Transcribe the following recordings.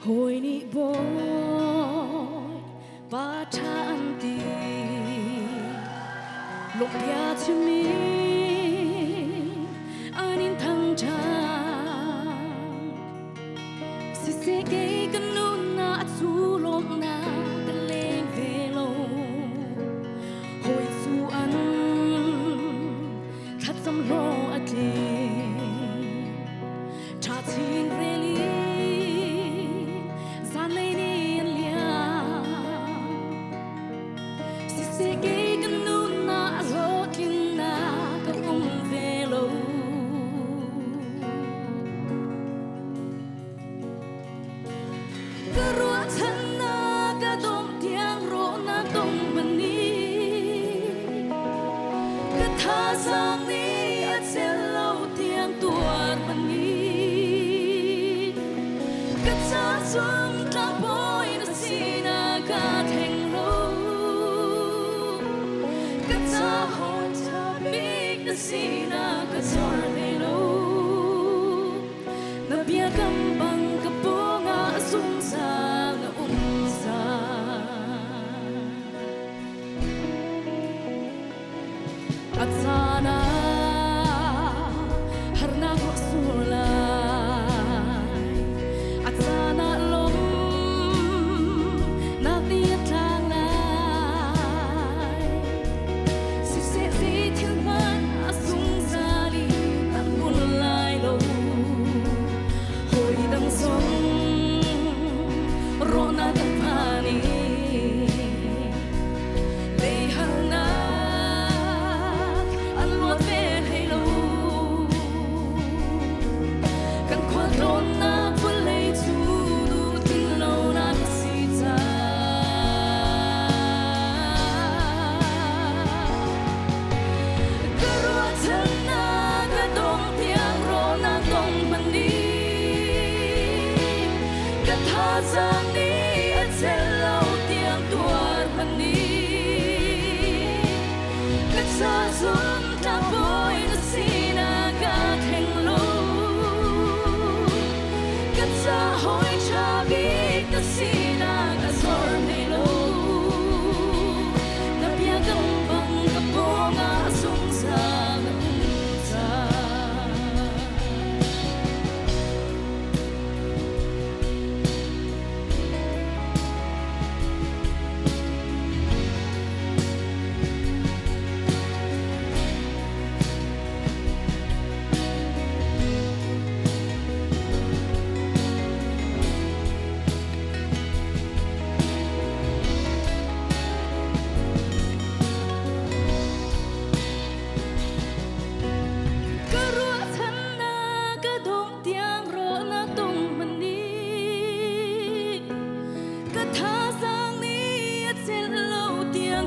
hồi nị bôi ba than ti lục ya cho mi anin thăng trăng se cái canu na chu lom na cái lên về lâu hồi chu ăn khát tâm lo ati cha tin really sang ni at sẽ lâu tiếng tuan mình đi cất xa xuống ta bôi nó xin cả thành lâu cất xa hồn ta biết nó xin cả giọt này lâu nó bia cầm bằng cái bố ngã sung sang nó sa at sana harna ko sulay at sana lom na tiatang lai si thiên man asung sali tan bun lai lo hoi dang song rona tan pani sang đi at sẽ lâu tiếng tuan mình đi cất xa xuống ta bôi nó xin cả thành lâu cất xa hỏi cha biết nó xin cả rồi này lâu nó bia cầm bằng cái bố ngã xuống xa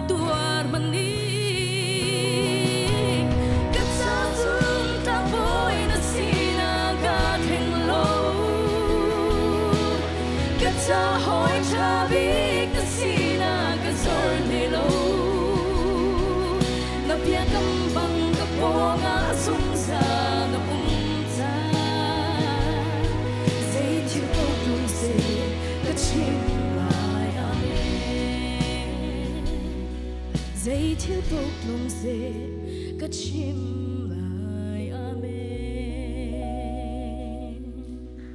tuan mình đi cất xa xuống ta bôi nó xin cả thành lâu cất xa hỏi cha biết nó xin cả rồi này lâu nó bia cầm bằng cái bố ngã sung sa nó ra dây chiều tóc lung xì cái chim dây thiếu tóc lung dê cất chim